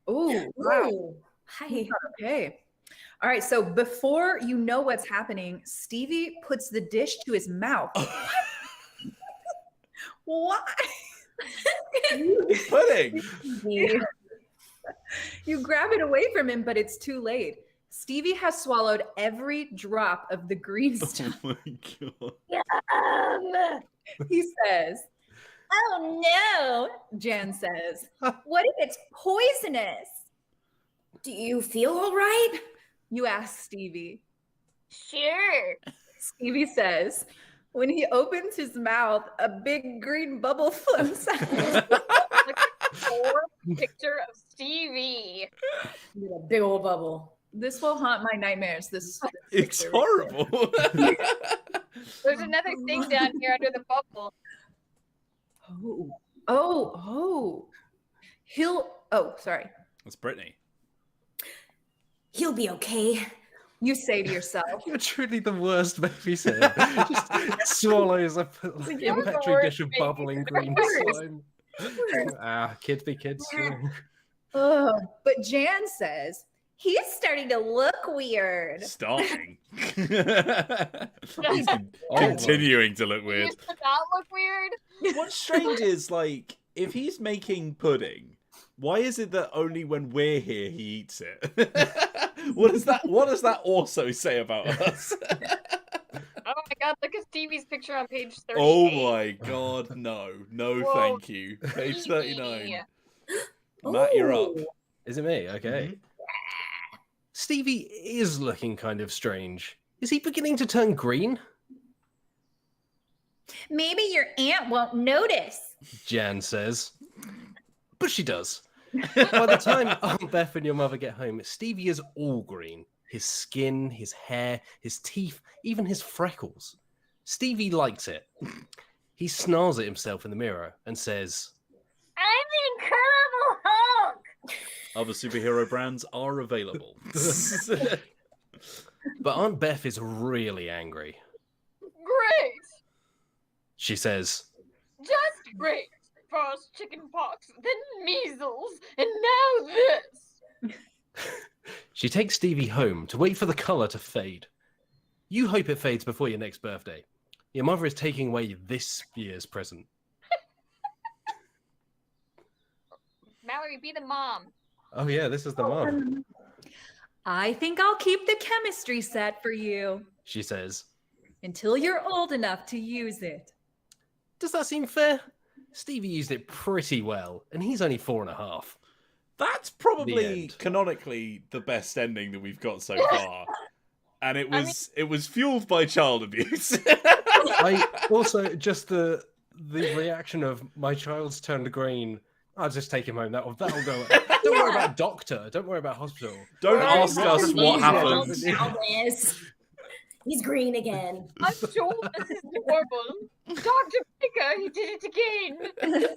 S3: Oh, wow.
S5: Ooh. Hi.
S3: Okay. All right. So before you know what's happening, Stevie puts the dish to his mouth. Why?
S1: It's pudding.
S3: You grab it away from him, but it's too late. Stevie has swallowed every drop of the green stuff.
S1: Oh my god.
S3: He says, "Oh no," Jan says. "What if it's poisonous?"
S5: Do you feel all right?
S3: You ask Stevie.
S4: Sure.
S3: Stevie says, when he opens his mouth, a big green bubble floats out.
S4: Look at the horrible picture of Stevie.
S5: A big old bubble.
S3: This will haunt my nightmares. This
S1: It's
S3: picture.
S1: horrible.
S4: There's another thing down here under the bubble.
S3: Oh. Sorry.
S1: That's Brittney.
S5: He'll be okay.
S3: You say to yourself.
S2: You're truly the worst babysitter. Just swallows a petri dish of bubbling green slime. Kids be kids.
S3: But Jan says, he's starting to look weird.
S1: Starting. He's continuing to look
S4: He
S1: weird.
S4: used to not look weird.
S1: What's strange is, like, if he's making pudding, why is it that only when we're here he eats it? What does that also say about us?
S4: Oh my god, look at Stevie's picture on page 38.
S1: Oh my god, no. No,
S4: Whoa,
S1: thank you. Page
S4: Stevie.
S1: 39. Matt, you're up.
S5: Ooh.
S2: Is it me? Okay. Stevie is looking kind of strange. Is he beginning to turn green?
S3: Maybe your aunt won't notice.
S2: Jan says. But she does. By the time Aunt Beth and your mother get home, Stevie is all green. His skin, his hair, his teeth, even his freckles. Stevie likes it. He snarls at himself in the mirror and says,
S4: I'm the Incredible Hulk!
S1: Other superhero brands are available.
S2: but Aunt Beth is really angry.
S4: Great!
S2: She says,
S4: Just great! First chickenpox, then measles, and now this!
S2: she takes Stevie home to wait for the colour to fade. You hope it fades before your next birthday. Your mother is taking away this year's present.
S4: Mallorie, be the mom.
S2: Oh yeah, this is the mom.
S3: I think I'll keep the chemistry set for you
S2: She says,
S3: until you're old enough to use it.
S2: does that seem fair? Stevie used it pretty well, and he's only 4.5.
S1: That's
S2: The
S1: probably
S2: end.
S1: canonically the best ending that we've got so far. And it was fueled by child abuse.
S2: I also just the reaction of my child's turned green. I'll just take him home. That'll go. Don't worry about doctor. Don't worry about hospital.
S1: Don't
S5: Right,
S1: ask us what happens.
S5: He's green again.
S4: I'm sure this is normal. Dr. Baker, he did it again.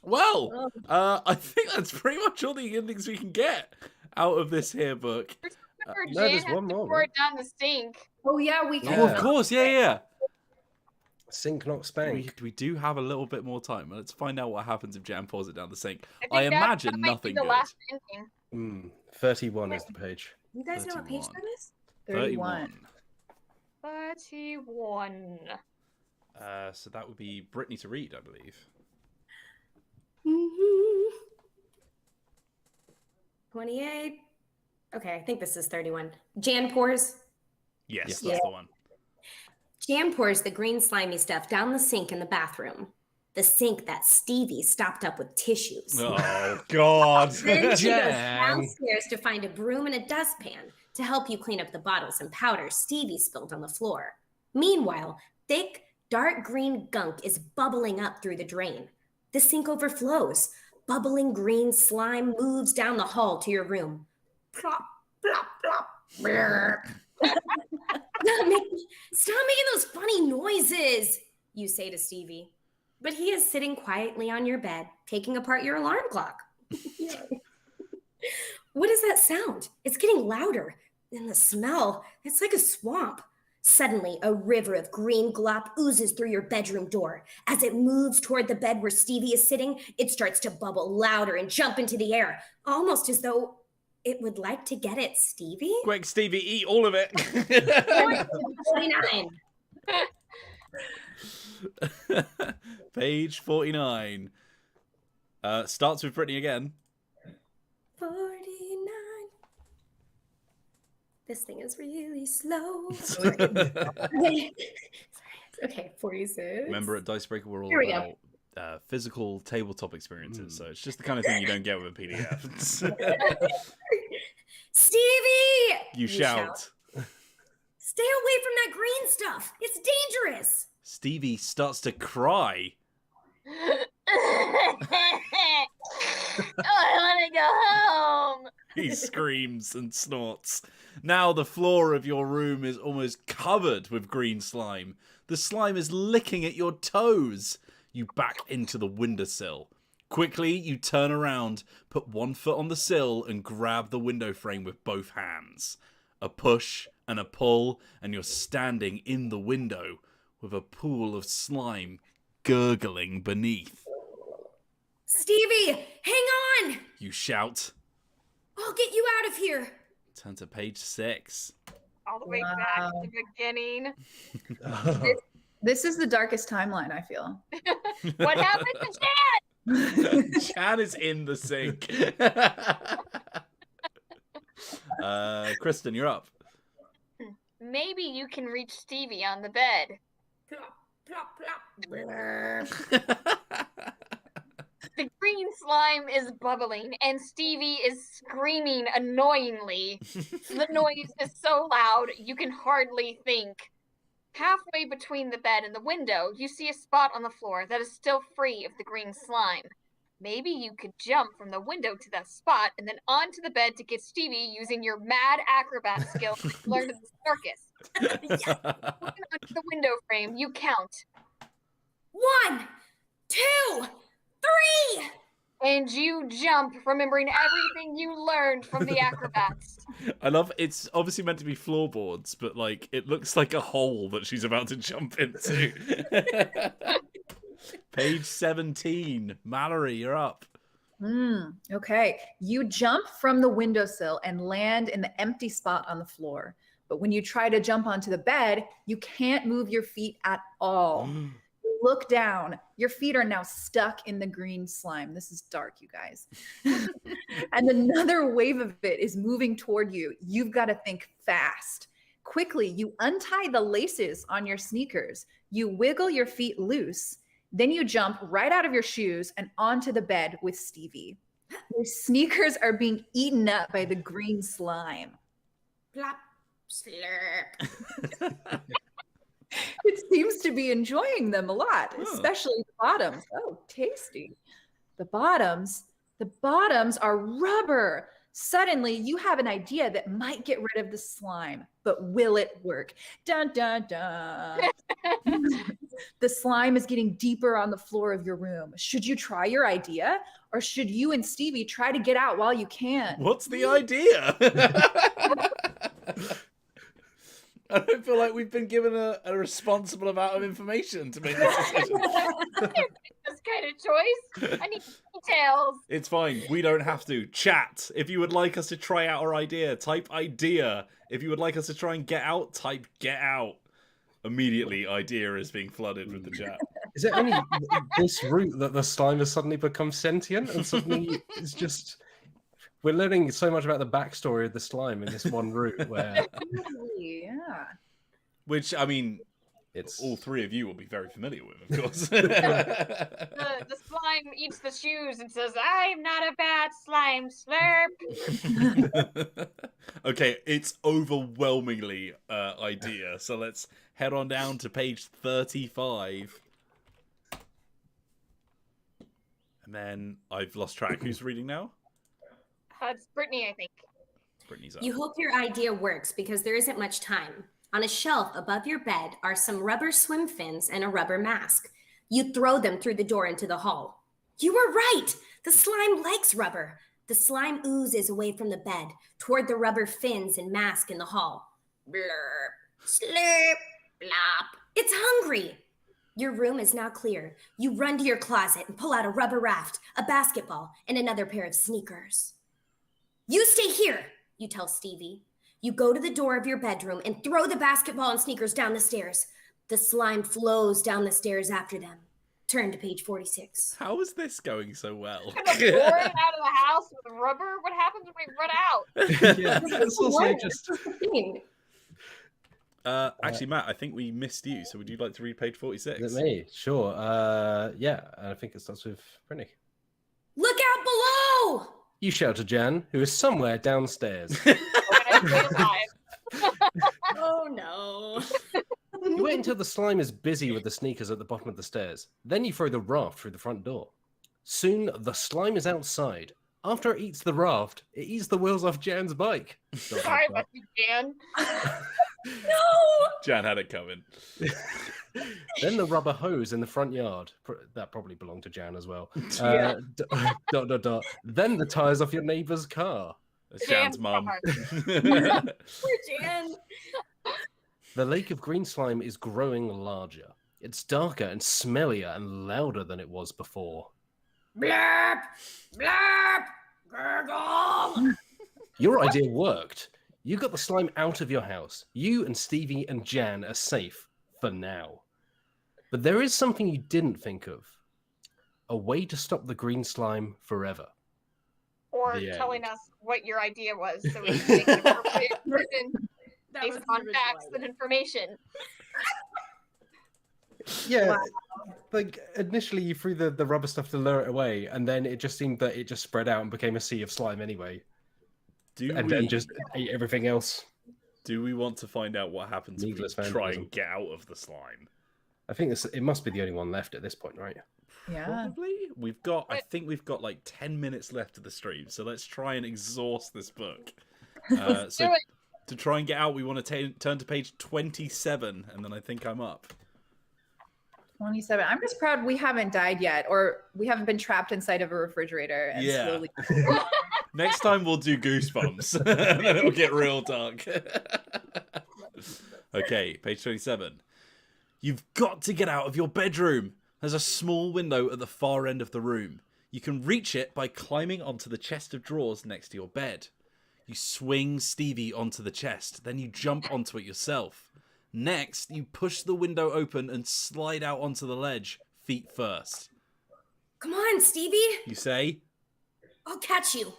S1: Well, I think that's pretty much all the endings we can get out of this here book.
S4: Remember,
S2: no,
S4: Jan
S2: there's
S4: has
S2: one
S4: to
S2: more,
S4: pour
S2: right?
S4: it down the sink.
S3: Oh yeah, we can.
S1: Oh, of course, yeah.
S2: Sink, not spank.
S1: We do have a little bit more time. Let's find out what happens if Jan pours it down the sink.
S4: think
S1: I
S4: that
S1: imagine
S4: might be
S1: nothing
S4: the
S1: good.
S4: last ending.
S2: 31 is the page.
S5: You guys know what page
S1: 31.
S5: that is?
S1: 31.
S4: 31.
S1: So that would be Brittney to read, I believe.
S5: 28. Okay, I think this is 31. Jan pours.
S1: Yes,
S2: Yes.
S1: that's the one.
S5: Jan pours the green slimy stuff down the sink in the bathroom. The sink that Stevie stopped up with tissues.
S1: Oh, God.
S5: Then she goes
S2: Jan.
S5: downstairs to find a broom and a dustpan to help you clean up the bottles and powder Stevie spilled on the floor. Meanwhile, thick, dark green gunk is bubbling up through the drain. The sink overflows. Bubbling green slime moves down the hall to your room. Plop, plop, plop. Brrr. Stop making those funny noises, you say to Stevie. But he is sitting quietly on your bed, taking apart your alarm clock. What is that sound? It's getting louder. And the smell, it's like a swamp. Suddenly, a river of green glop oozes through your bedroom door. As it moves toward the bed where Stevie is sitting, it starts to bubble louder and jump into the air, almost as though it would like to get at Stevie.
S1: Quick, Stevie, eat all of it.
S5: 49.
S1: Page 49. Starts with Brittney again.
S5: 49. This thing is really slow. Okay, 46.
S1: Remember, at Dicebreaker, we're all
S5: Here we go.
S1: about physical tabletop experiences, so it's just the kind of thing you don't get with a PDF.
S5: Stevie!
S1: You shout.
S5: Stay away from that green stuff. It's dangerous.
S1: Stevie starts to cry.
S4: I want to go home.
S1: He screams and snorts. Now the floor of your room is almost covered with green slime. The slime is licking at your toes. You back into the windowsill. Quickly, you turn around, put one foot on the sill, and grab the window frame with both hands. A push and a pull, and you're standing in the window with a pool of slime gurgling beneath.
S5: Stevie, hang on.
S1: You shout.
S5: I'll get you out of here.
S1: Turn to page 6.
S4: All the way back to the beginning.
S3: This is the darkest timeline, I feel.
S4: What happened to Jan?
S1: Chan is in the sink. Kristen, you're up.
S4: Maybe you can reach Stevie on the bed.
S5: Plop, plop, plop.
S4: The green slime is bubbling, and Stevie is screaming annoyingly. The noise is so loud, you can hardly think. Halfway between the bed and the window, you see a spot on the floor that is still free of the green slime. Maybe you could jump from the window to that spot and then onto the bed to get Stevie using your mad acrobat skills learned in the circus. Looking onto the window frame, you count.
S5: 1, 2, 3.
S4: And you jump, remembering everything you learned from the acrobats.
S1: I love it's obviously meant to be floorboards, but like it looks like a hole that she's about to jump into. Page 17. Mallorie, you're up.
S3: Okay. You jump from the windowsill and land in the empty spot on the floor. But when you try to jump onto the bed, you can't move your feet at all. You look down. Your feet are now stuck in the green slime. This is dark, you guys. And another wave of it is moving toward you. You've got to think fast. Quickly, you untie the laces on your sneakers. You wiggle your feet loose. Then you jump right out of your shoes and onto the bed with Stevie. Your sneakers are being eaten up by the green slime.
S5: Plop, slurp.
S3: It seems to be enjoying them a lot, especially the bottoms. Oh, tasty. The bottoms are rubber. Suddenly, you have an idea that might get rid of the slime, but will it work? Dun, dun, dun. The slime is getting deeper on the floor of your room. Should you try your idea, or should you and Stevie try to get out while you can?
S1: What's the idea? I don't feel like we've been given a responsible amount of information to make this decision.
S4: This kind of choice. I need details.
S1: It's fine. We don't have to. Chat. If you would like us to try out our idea, type idea. If you would like us to try and get out, type get out. Immediately, idea is being flooded with the chat.
S2: Is it only this route that the slime has suddenly become sentient and suddenly it's just... We're learning so much about the backstory of the slime in this one route where...
S3: Yeah.
S1: Which, I mean,
S2: It's
S1: all three of you will be very familiar with, of course.
S4: The slime eats the shoes and says, I'm not a bad slime, slurp.
S1: Okay, it's overwhelmingly idea. So let's head on down to page 35. And then I've lost track. Who's reading now?
S4: It's Brittney, I think.
S1: Brittney's up.
S5: You hope your idea works because there isn't much time. On a shelf above your bed are some rubber swim fins and a rubber mask. You throw them through the door into the hall. You were right! The slime likes rubber. The slime oozes away from the bed toward the rubber fins and mask in the hall. Blurp, slurp, blop. It's hungry. Your room is now clear. You run to your closet and pull out a rubber raft, a basketball, and another pair of sneakers. You stay here, you tell Stevie. You go to the door of your bedroom and throw the basketball and sneakers down the stairs. The slime flows down the stairs after them. Turn to page 46.
S1: How is this going so well?
S4: Kind of boring out of the house with rubber. What happens when we run out?
S2: yeah, it's also just...
S1: Actually, Matt, I think we missed you. So would you like to read page 46?
S2: Is it me? Sure. Yeah, I think it starts with Brittney.
S5: Look out below!
S2: You shout to Jan, who is somewhere downstairs.
S5: Oh no.
S2: You wait until the slime is busy with the sneakers at the bottom of the stairs. Then you throw the raft through the front door. Soon, the slime is outside. After it eats the raft, it eats the wheels off Jan's bike.
S4: Sorry about you, Jan.
S5: No!
S1: Jan had it coming.
S2: Then the rubber hose in the front yard. That probably belonged to Jan as well.
S3: Yeah.
S2: Then the tires off your neighbor's car.
S1: That's Jan's mum.
S5: Poor Jan.
S2: The lake of green slime is growing larger. It's darker and smellier and louder than it was before.
S5: Blurp! Blurp! Gurgle!
S2: Your idea worked. You got the slime out of your house. You and Stevie and Jan are safe for now. But there is something you didn't think of. A way to stop the green slime forever.
S4: for
S2: The
S4: telling
S2: end.
S4: us what your idea was, so we can make an appropriate decision
S5: That
S4: based
S5: was the
S4: on
S5: original
S4: facts
S5: idea.
S4: and information.
S2: Yeah,
S3: Wow.
S2: like initially you threw the rubber stuff to lure it away, and then it just seemed that it just spread out and became a sea of slime anyway, and then just ate everything else.
S1: Do we want to find out what happens if we
S2: Needless
S1: try
S2: vandalism.
S1: and get out of the slime?
S2: I think it must be the only one left at this point, right?
S3: Yeah.
S1: Probably. I think we've got like 10 minutes left of the stream, so let's try and exhaust this book.
S4: Do
S1: So
S4: it.
S1: to try and get out, we want to turn to page 27, and then I think I'm up.
S3: 27. I'm just proud we haven't died yet, or we haven't been trapped inside of a refrigerator and
S1: Yeah.
S3: slowly.
S1: Next time we'll do Goosebumps, and then it'll get real dark. Okay, page 27. You've got to get out of your bedroom. There's a small window at the far end of the room. You can reach it by climbing onto the chest of drawers next to your bed. You swing Stevie onto the chest, then you jump onto it yourself. Next, you push the window open and slide out onto the ledge, feet first.
S5: Come on, Stevie.
S1: You say,
S5: I'll catch you.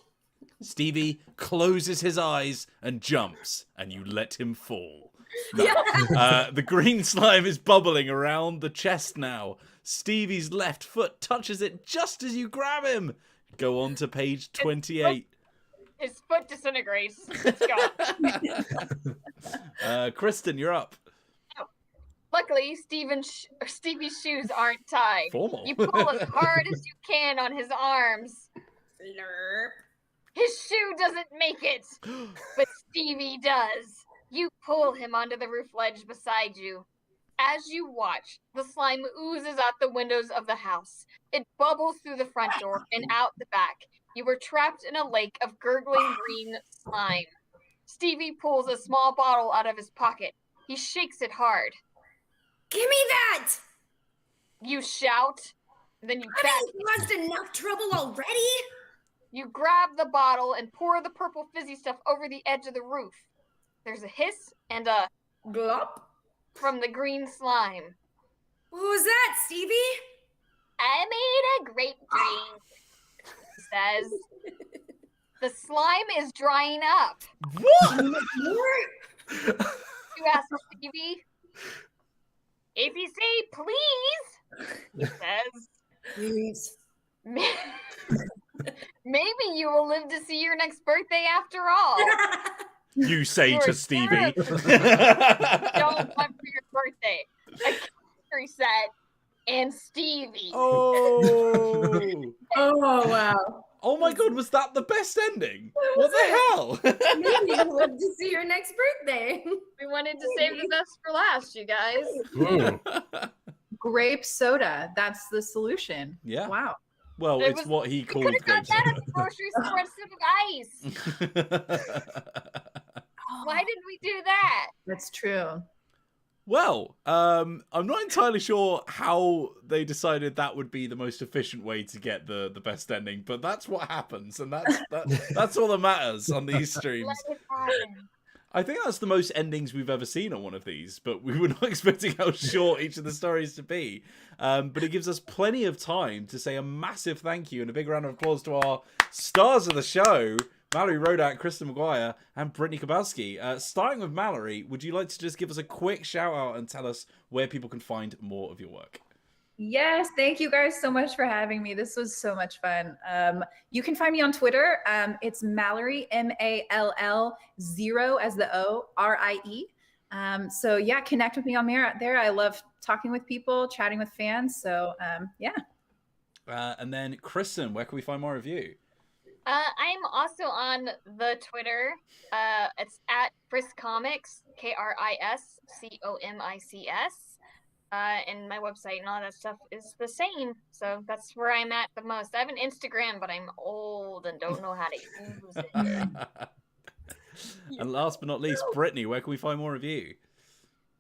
S1: Stevie closes his eyes and jumps, and you let him fall. The green slime is bubbling around the chest now. Stevie's left foot touches it just as you grab him. Go on to page 28.
S4: His foot disintegrates. It's gone.
S1: Kristen, you're up.
S4: Luckily, Stevie's shoes aren't tied.
S1: Formal.
S4: You pull as hard as you can on his arms.
S5: Slurp.
S4: His shoe doesn't make it, but Stevie does. You pull him onto the roof ledge beside you. As you watch, the slime oozes out the windows of the house. It bubbles through the front door and out the back. You were trapped in a lake of gurgling green slime. Stevie pulls a small bottle out of his pocket. He shakes it hard.
S5: Give me that.
S4: You shout, and then you
S5: I
S4: back.
S5: haven't caused enough trouble already.
S4: You grab the bottle and pour the purple fizzy stuff over the edge of the roof. There's a hiss and a
S5: Glop.
S4: from the green slime.
S5: What was that, Stevie?
S4: I made a great drink, he says. The slime is drying up.
S1: What?
S5: More?
S4: You ask Stevie. If you say please, he says.
S5: Please.
S4: Maybe you will live to see your next birthday after all.
S1: You say
S4: You're
S1: to Stevie.
S4: Don't want for your birthday. A country set and Stevie.
S1: Oh.
S5: Oh, wow.
S1: Oh my god, was that the best ending? What the hell?
S5: Maybe you'll live to see your next birthday.
S4: We wanted to save the best for last, you guys.
S3: Grape soda. That's the solution.
S1: Yeah.
S3: Wow.
S1: Well,
S4: It
S1: it's
S4: was-
S1: what he
S4: We
S1: called
S4: could have got
S1: grape
S4: that at the grocery store instead of ice.
S1: soda.
S4: Why did we do that?
S3: That's true.
S1: Well, I'm not entirely sure how they decided that would be the most efficient way to get the best ending, but that's what happens, and that's all that matters on these streams.
S4: Let it happen.
S1: I think that's the most endings we've ever seen on one of these, but we were not expecting how short each of the stories to be. But it gives us plenty of time to say a massive thank you and a big round of applause to our stars of the show, Mallorie, Rodak, Kristen, McGuire, and Brittney Karbowski. Starting with Mallorie, would you like to just give us a quick shout out and tell us where people can find more of your work?
S3: Yes, thank you guys so much for having me. This was so much fun. You can find me on Twitter. It's Mallorie, MALL0 as the ORIE. So yeah, connect with me on there. I love talking with people, chatting with fans. So yeah.
S1: And then Kristen, where can we find more of you?
S4: I'm also on the Twitter. It's at Frisk Comics, KRISCOMICS. And my website and all that stuff is the same. So that's where I'm at the most. I have an Instagram, but I'm old and don't know how to use it.
S1: And last but not least, Brittney, where can we find more of you?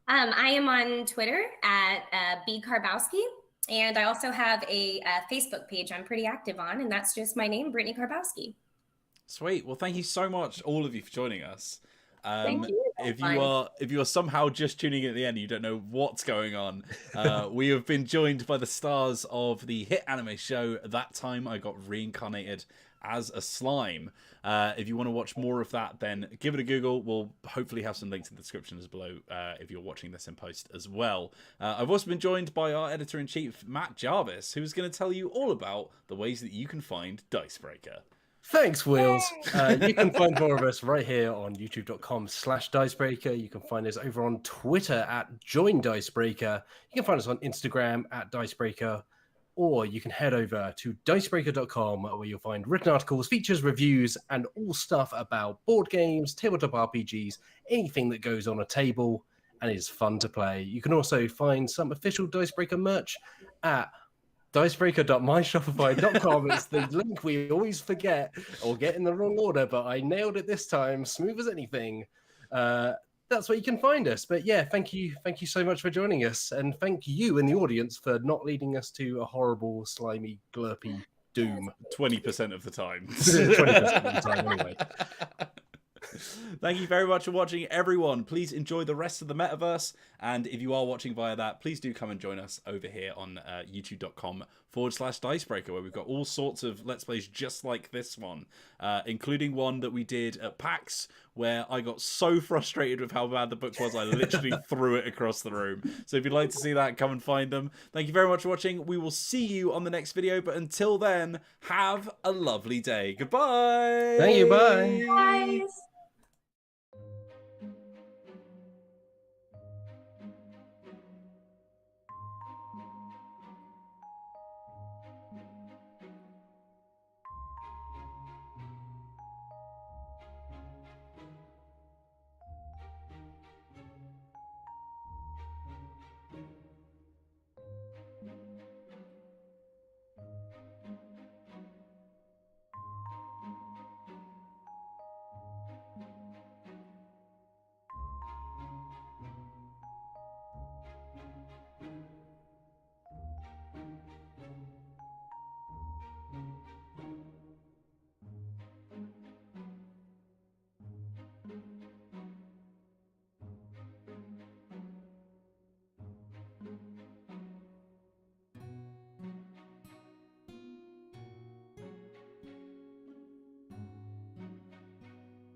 S5: I am on Twitter at B Karbowski, and I also have a Facebook page I'm pretty active on, and that's just my name, Brittney Karbowski.
S1: Sweet. Well, thank you so much, all of you, for joining us.
S5: Thank you.
S1: If you are somehow just tuning in at the end, you don't know what's going on. We have been joined by the stars of the hit anime show That Time I Got Reincarnated, as a slime. If you want to watch more of that, then give it a Google. We'll hopefully have some links in the description as below if you're watching this in post as well. I've also been joined by our editor-in-chief, Matt Jarvis, who's going to tell you all about the ways that you can find Dicebreaker.
S2: Thanks, Wheels. You can find more of us right here on youtube.com/Dicebreaker. You can find us over on Twitter at JoinDicebreaker. You can find us on Instagram at Dicebreaker. Or you can head over to dicebreaker.com where you'll find written articles, features, reviews, and all stuff about board games, tabletop RPGs, anything that goes on a table and is fun to play. You can also find some official Dicebreaker merch at dicebreaker.myshopify.com. It's the link we always forget or get in the wrong order, but I nailed it this time, smooth as anything. That's where you can find us. But yeah, thank you so much for joining us, and thank you in the audience for not leading us to a horrible, slimy, glurpy doom.
S1: 20% of the time.
S2: 20% of the time, anyway.
S1: Thank you very much for watching, everyone. Please enjoy the rest of the metaverse, and if you are watching via that, please do come and join us over here on youtube.com/Dicebreaker, where we've got all sorts of Let's Plays just like this one, including one that we did at PAX, where I got so frustrated with how bad the book was, I literally threw it across the room. So if you'd like to see that, come and find them. Thank you very much for watching. We will see you on the next video, but until then, have a lovely day. Goodbye!
S2: Thank you, bye!
S5: Guys.